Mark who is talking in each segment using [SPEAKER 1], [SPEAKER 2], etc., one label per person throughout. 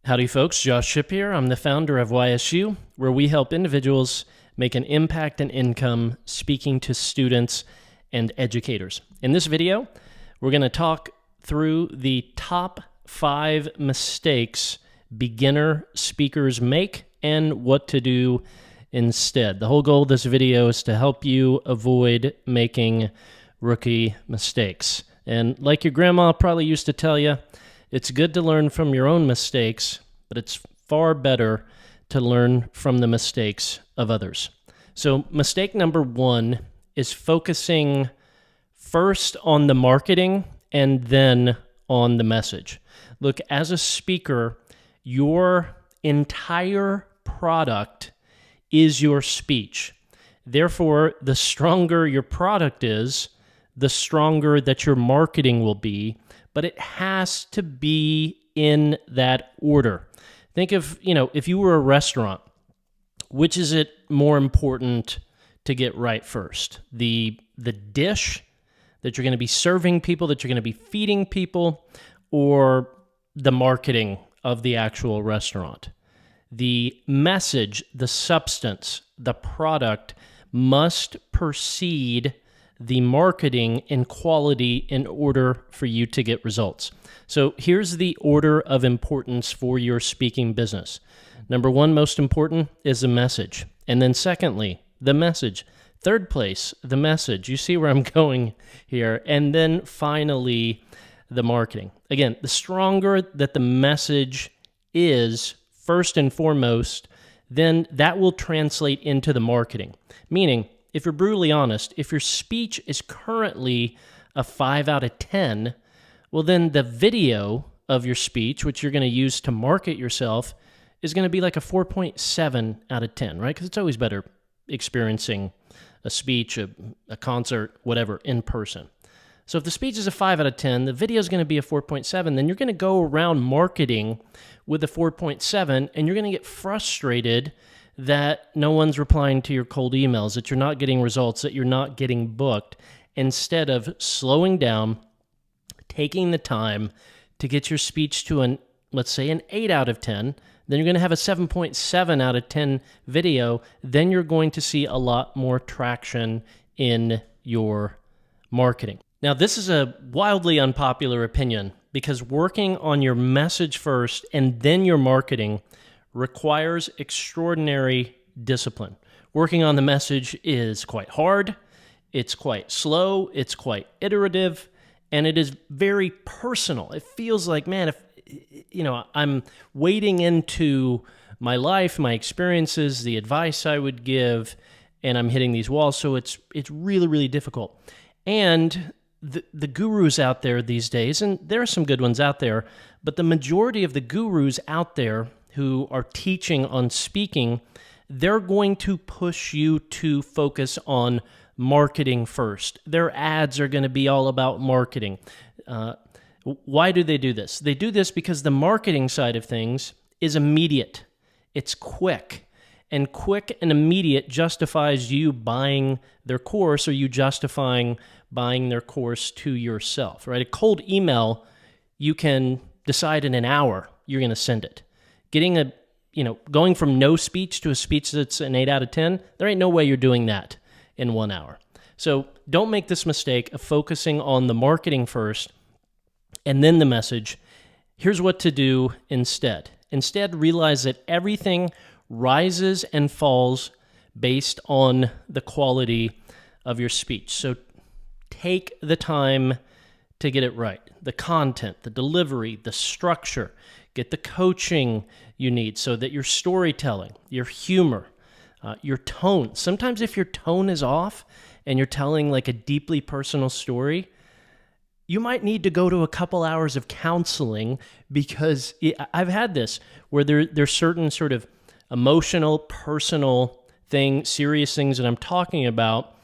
[SPEAKER 1] Howdy folks, Josh Shipp here. I'm the founder of YSU, where we help individuals make an impact and income speaking to students and educators. In this video, we're going to talk through the top 5 mistakes beginner speakers make and what to do instead. The whole goal of this video is to help you avoid making rookie mistakes. And like your grandma probably used to tell you, it's good to learn from your own mistakes, but it's far better to learn from the mistakes of others. So mistake number 1 is focusing first on the marketing and then on the message. Look, as a speaker, your entire product is your speech. Therefore, the stronger your product is, the stronger that your marketing will be, but it has to be in that order. Think of, if you were a restaurant, which is it more important to get right first? The dish that you're going to be serving people, that you're going to be feeding people, or the marketing of the actual restaurant? The message, the substance, the product must precede the marketing and quality in order for you to get results. So here's the order of importance for your speaking business. Number 1, most important, is the message. And then secondly, the message. Third place, the message. You see where I'm going here. And then finally, the marketing. Again, the stronger that the message is, first and foremost, then that will translate into the marketing. Meaning, if you're brutally honest, if your speech is currently a 5 out of 10, well, then the video of your speech, which you're going to use to market yourself, is going to be like a 4.7 out of 10, right? Because it's always better experiencing a speech, a concert, whatever, in person. So if the speech is a 5 out of 10, the video is going to be a 4.7, then you're going to go around marketing with a 4.7, and you're going to get frustrated that no one's replying to your cold emails, that you're not getting results, that you're not getting booked, instead of slowing down, taking the time to get your speech to let's say an 8 out of 10, then you're going to have a 7.7 out of 10 video, then you're going to see a lot more traction in your marketing. Now, this is a wildly unpopular opinion because working on your message first and then your marketing requires extraordinary discipline. Working on the message is quite hard, it's quite slow, it's quite iterative, and it is very personal. It feels like, man, if I'm wading into my life, my experiences, the advice I would give, and I'm hitting these walls, so it's really, really difficult. And the gurus out there these days, and there are some good ones out there, but the majority of the gurus out there who are teaching on speaking, they're going to push you to focus on marketing first. Their ads are going to be all about marketing. Why do they do this? They do this because the marketing side of things is immediate. It's quick. And quick and immediate justifies you buying their course, or you justifying buying their course to yourself, right? A cold email, you can decide in an hour you're going to send it. Getting going from no speech to a speech that's an 8 out of 10, there ain't no way you're doing that in 1 hour. So don't make this mistake of focusing on the marketing first and then the message. Here's what to do instead. Instead, realize that everything rises and falls based on the quality of your speech. So take the time to get it right. The content, the delivery, the structure. Get the coaching you need so that your storytelling, your humor, your tone. Sometimes if your tone is off and you're telling like a deeply personal story, you might need to go to a couple hours of counseling, because I've had this where there's certain sort of emotional, personal things, serious things that I'm talking about,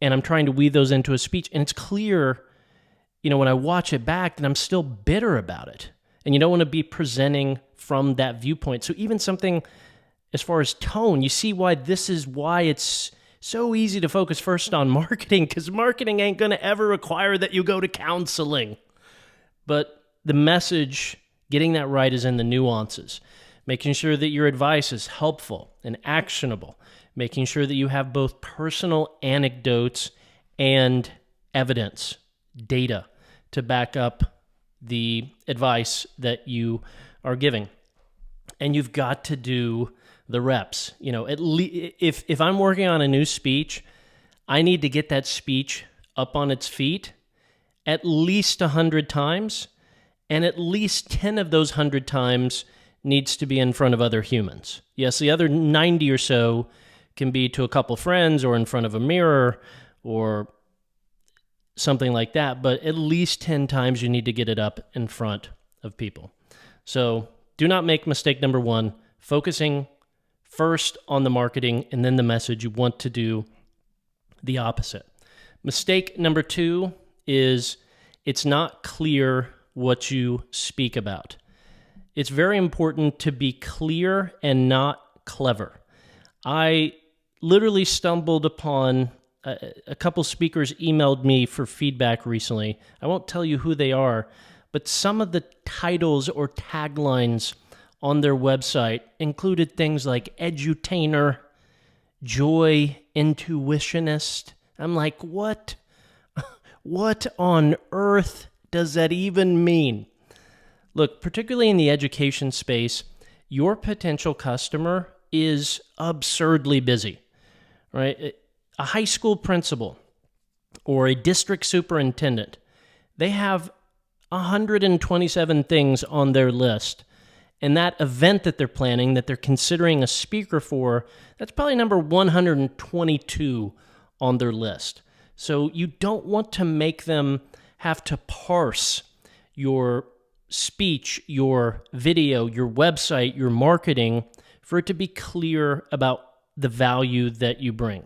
[SPEAKER 1] and I'm trying to weave those into a speech, and it's clear, when I watch it back, that I'm still bitter about it. And you don't want to be presenting from that viewpoint. So even something as far as tone, you see why it's so easy to focus first on marketing, because marketing ain't going to ever require that you go to counseling. But the message Getting that right is in the nuances, making sure that your advice is helpful and actionable, making sure that you have both personal anecdotes and evidence, data to back up the advice that you are giving. And you've got to do the reps. You know, if I'm working on a new speech, I need to get that speech up on its feet at least 100 times, and at least 10 of those 100 times needs to be in front of other humans. Yes, the other 90 or so can be to a couple friends or in front of a mirror or something like that, but at least 10 times you need to get it up in front of people. So do not make mistake number one, focusing first on the marketing and then the message. You want to do the opposite. Mistake number two is it's not clear what you speak about. It's very important to be clear and not clever. I literally stumbled upon a couple speakers emailed me for feedback recently. I won't tell you who they are, but some of the titles or taglines on their website included things like edutainer, joy intuitionist. I'm like, what? What on earth does that even mean? Look, particularly in the education space, your potential customer is absurdly busy, right? A high school principal or a district superintendent, they have 127 things on their list. And that event that they're planning, that they're considering a speaker for, that's probably number 122 on their list. So you don't want to make them have to parse your speech, your video, your website, your marketing for it to be clear about the value that you bring.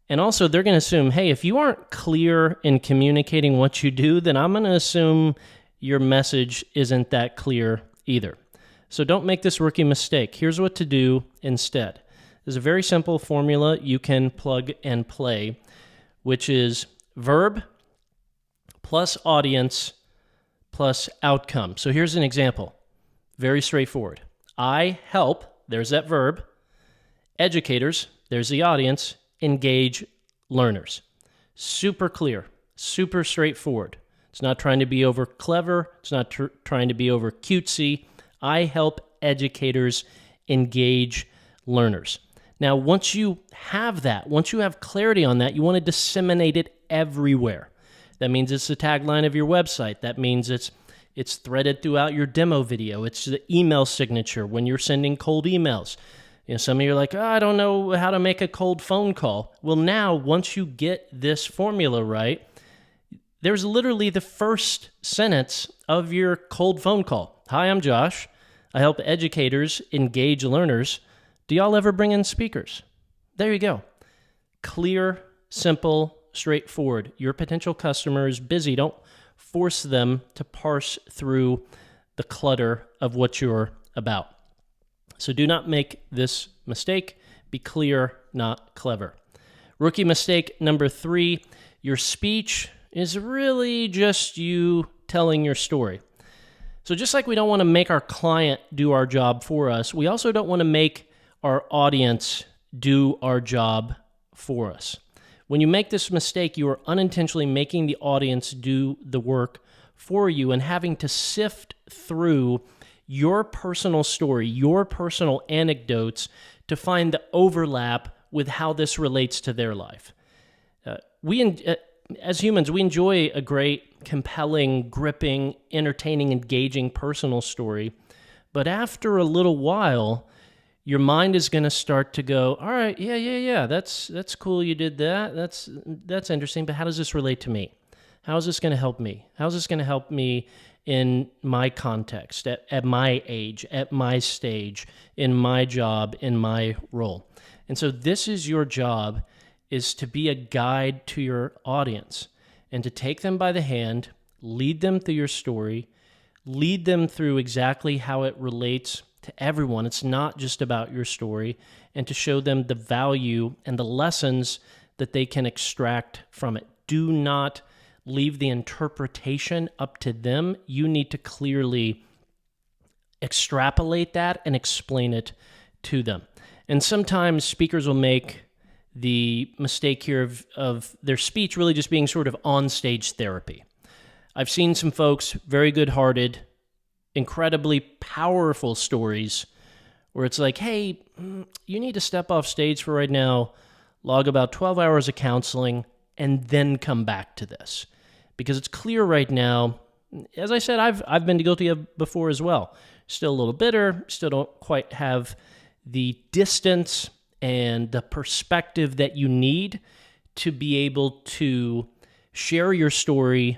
[SPEAKER 1] And also, they're going to assume, hey, if you aren't clear in communicating what you do, then I'm going to assume your message isn't that clear either. So don't make this rookie mistake. Here's what to do instead. There's a very simple formula you can plug and play, which is verb plus audience plus outcome. So here's an example. Very straightforward. I help, there's that verb, educators, there's the audience, engage learners. Super clear, super straightforward. It's not trying to be over clever. It's not trying to be over cutesy. I help educators engage learners. Now, once you have that, once you have clarity on that, you want to disseminate it everywhere. That means it's the tagline of your website. That means it's threaded throughout your demo video. It's the email signature when you're sending cold emails. You know, some of you are like, I don't know how to make a cold phone call. Well, now, once you get this formula right, there's literally the first sentence of your cold phone call. Hi, I'm Josh. I help educators engage learners. Do y'all ever bring in speakers? There you go. Clear, simple, straightforward. Your potential customer is busy. Don't force them to parse through the clutter of what you're about. So do not make this mistake. Be clear, not clever. Rookie mistake number 3, your speech is really just you telling your story. So just like we don't want to make our client do our job for us, we also don't want to make our audience do our job for us. When you make this mistake, you are unintentionally making the audience do the work for you and having to sift through your personal story, your personal anecdotes to find the overlap with how this relates to their life. As humans, we enjoy a great, compelling, gripping, entertaining, engaging personal story, but after a little while, your mind is going to start to go, all right, yeah, that's cool you did that, that's interesting, but how does this relate to me? How is this going to help me? How is this going to help me in my context, at my age, at my stage, in my job, in my role? And so this is your job, is to be a guide to your audience and to take them by the hand, lead them through your story, lead them through exactly how it relates to everyone. It's not just about your story, and to show them the value and the lessons that they can extract from it. Do not leave the interpretation up to them. You need to clearly extrapolate that and explain it to them. And sometimes speakers will make the mistake here of their speech really just being sort of on-stage therapy. I've seen some folks, very good-hearted, incredibly powerful stories where it's like, hey, you need to step off stage for right now, log about 12 hours of counseling, and then come back to this. Because it's clear right now, as I said, I've been guilty of before as well. Still a little bitter, still don't quite have the distance and the perspective that you need to be able to share your story,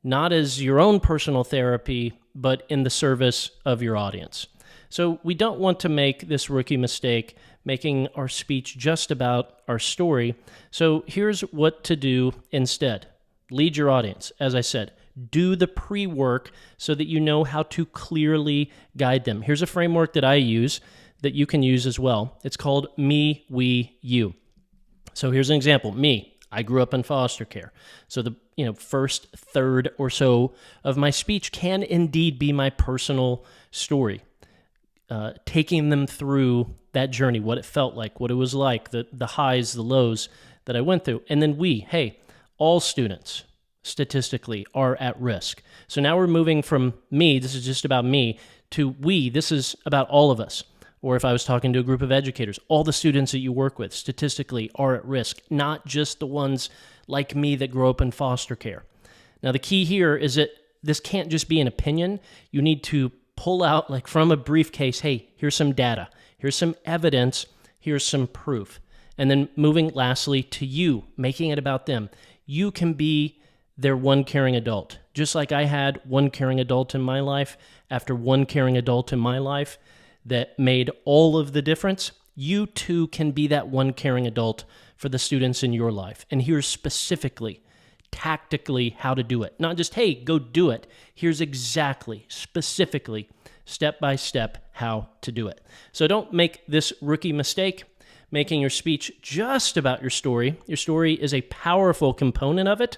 [SPEAKER 1] not as your own personal therapy, but in the service of your audience. So we don't want to make this rookie mistake, making our speech just about our story. So here's what to do instead. Lead your audience. As I said, do the pre-work so that you know how to clearly guide them. Here's a framework that I use that you can use as well. It's called me, we, you. So here's an example. Me, I grew up in foster care. So the first third or so of my speech can indeed be my personal story, taking them through that journey, what it felt like, what it was like, the highs, the lows that I went through. And then hey, all students statistically are at risk. So now we're moving from me, this is just about me, to we, this is about all of us. Or if I was talking to a group of educators, all the students that you work with statistically are at risk, not just the ones like me that grew up in foster care. Now, the key here is that this can't just be an opinion. You need to pull out, like from a briefcase, hey, here's some data, here's some evidence, here's some proof. And then moving lastly to you, making it about them. You can be their one caring adult. Just like I had one caring adult in my life, after one caring adult in my life, that made all of the difference, you too can be that one caring adult for the students in your life. And here's specifically, tactically how to do it. Not just, hey, go do it. Here's exactly, specifically, step by step how to do it. So don't make this rookie mistake, making your speech just about your story. Your story is a powerful component of it,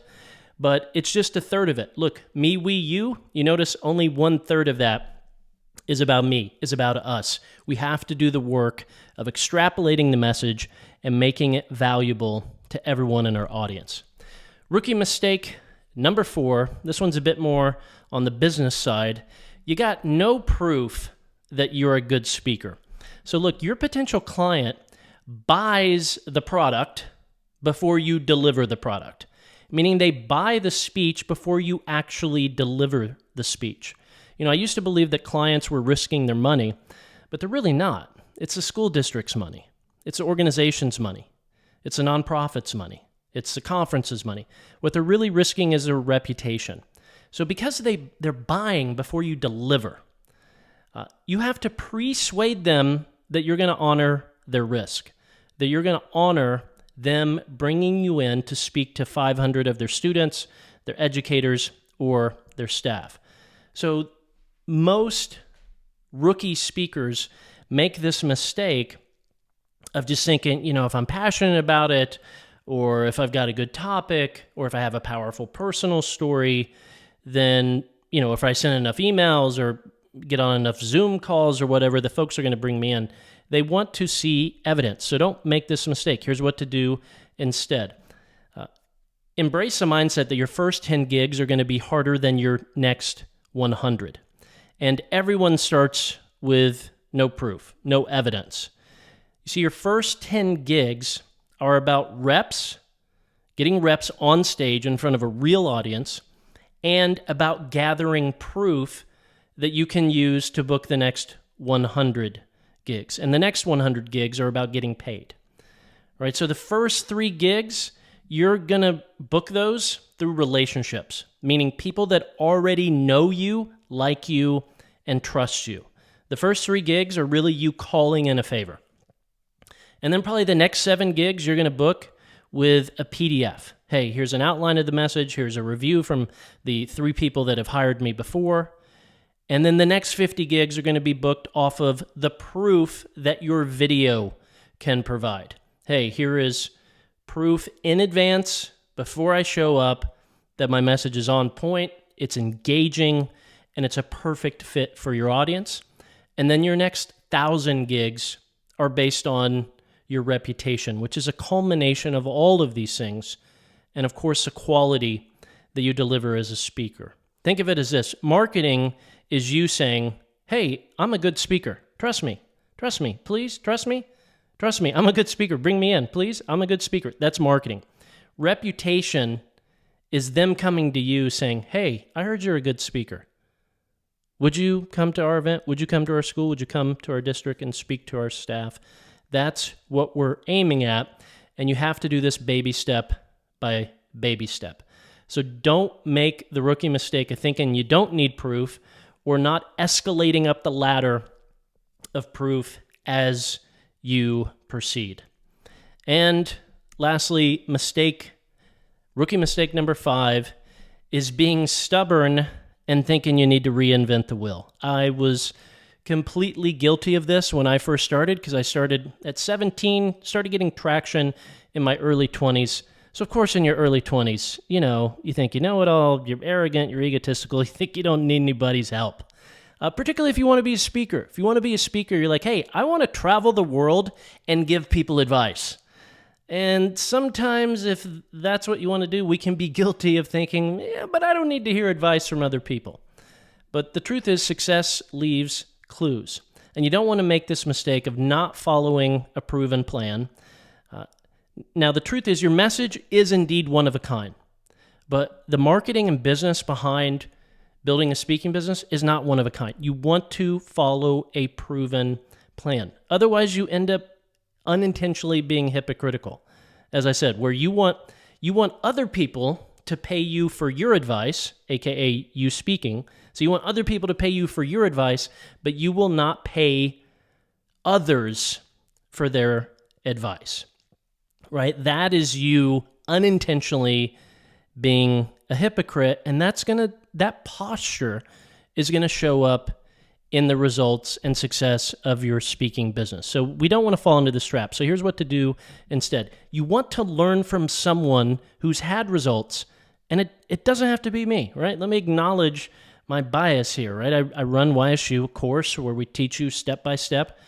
[SPEAKER 1] but it's just a third of it. Look, me, we, you notice only 1/3 of that is about me, is about us. We have to do the work of extrapolating the message and making it valuable to everyone in our audience. Rookie mistake number 4, this one's a bit more on the business side. You got no proof that you're a good speaker. So look, your potential client buys the product before you deliver the product, meaning they buy the speech before you actually deliver the speech. I used to believe that clients were risking their money, but they're really not. It's the school district's money. It's the organization's money. It's the nonprofit's money. It's the conference's money. What they're really risking is their reputation. So because they're buying before you deliver, you have to persuade them that you're going to honor their risk, that you're going to honor them bringing you in to speak to 500 of their students, their educators, or their staff. So most rookie speakers make this mistake of just thinking, if I'm passionate about it, or if I've got a good topic, or if I have a powerful personal story, then, if I send enough emails or get on enough Zoom calls or whatever, the folks are going to bring me in. They want to see evidence. So don't make this mistake. Here's what to do instead. Embrace the mindset that your first 10 gigs are going to be harder than your next 100. And everyone starts with no proof, no evidence. You see, your first 10 gigs are about reps, getting reps on stage in front of a real audience, and about gathering proof that you can use to book the next 100 gigs. And the next 100 gigs are about getting paid. All right, so the first 3 gigs, you're going to book those through relationships, meaning people that already know you, like you, and trust you. The first 3 gigs are really you calling in a favor. And then probably the next 7 gigs you're going to book with a PDF. Hey, here's an outline of the message. Here's a review from the 3 people that have hired me before. And then the next 50 gigs are going to be booked off of the proof that your video can provide. Hey, here is proof in advance before I show up that my message is on point, it's engaging, and it's a perfect fit for your audience. And then your next 1,000 gigs are based on your reputation, which is a culmination of all of these things. And of course, the quality that you deliver as a speaker. Think of it as this. Marketing is you saying, hey, I'm a good speaker. Trust me. Trust me. Please, trust me. Trust me. I'm a good speaker. Bring me in, please. I'm a good speaker. That's marketing. Reputation is them coming to you saying, hey, I heard you're a good speaker. Would you come to our event? Would you come to our school? Would you come to our district and speak to our staff? That's what we're aiming at, and you have to do this baby step by baby step. So don't make the rookie mistake of thinking you don't need proof or not escalating up the ladder of proof as you proceed. And lastly, rookie mistake number 5 is being stubborn and thinking you need to reinvent the wheel. I was completely guilty of this when I first started because I started at 17, started getting traction in my early 20s. So of course in your early 20s, you think you know it all, you're arrogant, you're egotistical, you think you don't need anybody's help. Particularly if you want to be a speaker. If you want to be a speaker, you're like, hey, I want to travel the world and give people advice. And sometimes if that's what you want to do, we can be guilty of thinking, yeah, but I don't need to hear advice from other people. But the truth is success leaves clues. And you don't want to make this mistake of not following a proven plan. Now, the truth is your message is indeed one of a kind. But the marketing and business behind building a speaking business is not one of a kind. You want to follow a proven plan. Otherwise, you end up unintentionally being hypocritical. As I said, where you want other people to pay you for your advice, aka you speaking. So you want other people to pay you for your advice, but you will not pay others for their advice. Right? That is you unintentionally being a hypocrite, and that posture is going to show up in the results and success of your speaking business. So we don't want to fall into this trap. So here's what to do instead. You want to learn from someone who's had results, and it doesn't have to be me, right? Let me acknowledge my bias here, right? I run YSU, a course where we teach you step by step,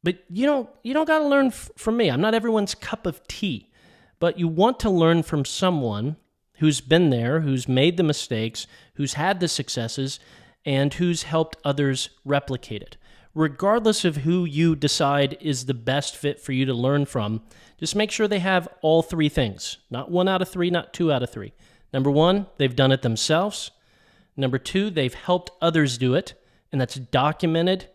[SPEAKER 1] but you don't got to learn from me. I'm not everyone's cup of tea, but you want to learn from someone who's been there, who's made the mistakes, who's had the successes, and who's helped others replicate it. Regardless of who you decide is the best fit for you to learn from, just make sure they have all 3 things. Not 1 out of 3, not 2 out of 3. Number 1, they've done it themselves. Number 2, they've helped others do it, and that's documented,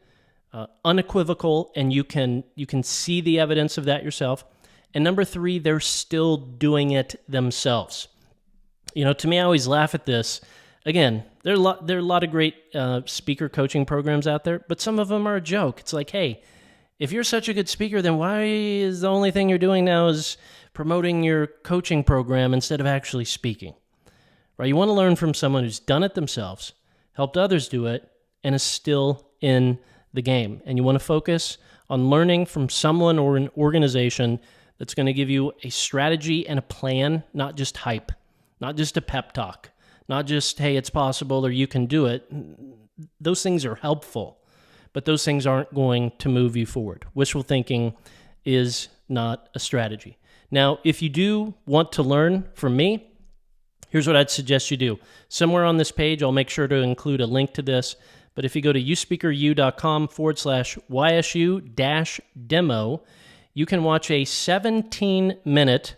[SPEAKER 1] unequivocal, and you can see the evidence of that yourself. And number 3, they're still doing it themselves. To me, I always laugh at this. Again, there are a lot of great speaker coaching programs out there, but some of them are a joke. It's like, hey, if you're such a good speaker, then why is the only thing you're doing now is promoting your coaching program instead of actually speaking? Right? You want to learn from someone who's done it themselves, helped others do it, and is still in the game. And you want to focus on learning from someone or an organization that's going to give you a strategy and a plan, not just hype, not just a pep talk. Not just, hey, it's possible or you can do it. Those things are helpful, but those things aren't going to move you forward. Wishful thinking is not a strategy. Now, if you do want to learn from me, here's what I'd suggest you do. Somewhere on this page, I'll make sure to include a link to this, but if you go to uspeakeru.com/YSU-demo, you can watch a 17-minute,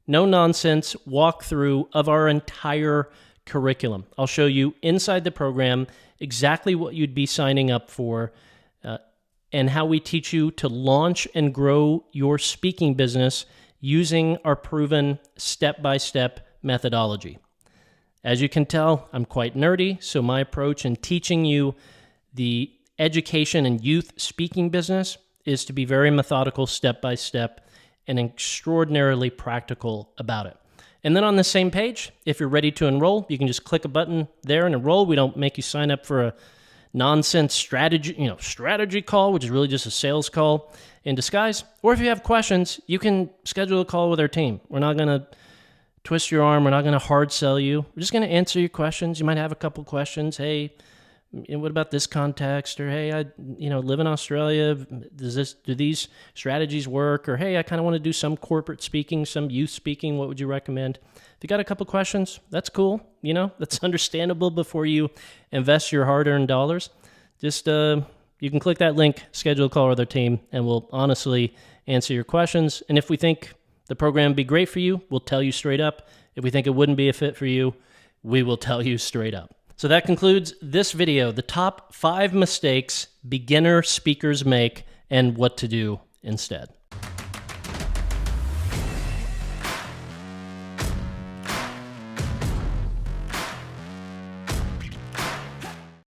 [SPEAKER 1] no-nonsense walkthrough of our entire curriculum. I'll show you inside the program exactly what you'd be signing up for and how we teach you to launch and grow your speaking business using our proven step-by-step methodology. As you can tell, I'm quite nerdy, so my approach in teaching you the education and youth speaking business is to be very methodical, step-by-step, and extraordinarily practical about it. And then on the same page, if you're ready to enroll, you can just click a button there and enroll. We don't make you sign up for a nonsense strategy call, which is really just a sales call in disguise. Or if you have questions, you can schedule a call with our team. We're not going to twist your arm. We're not going to hard sell you. We're just going to answer your questions. You might have a couple questions. Hey, what about this context? Or, hey, I live in Australia. Do these strategies work? Or, hey, I kind of want to do some corporate speaking, some youth speaking. What would you recommend? If you got a couple questions, that's cool. That's understandable before you invest your hard-earned dollars. Just, you can click that link, schedule a call with our team, and we'll honestly answer your questions. And if we think the program would be great for you, we'll tell you straight up. If we think it wouldn't be a fit for you, we will tell you straight up. So that concludes this video, the top 5 mistakes beginner speakers make and what to do instead.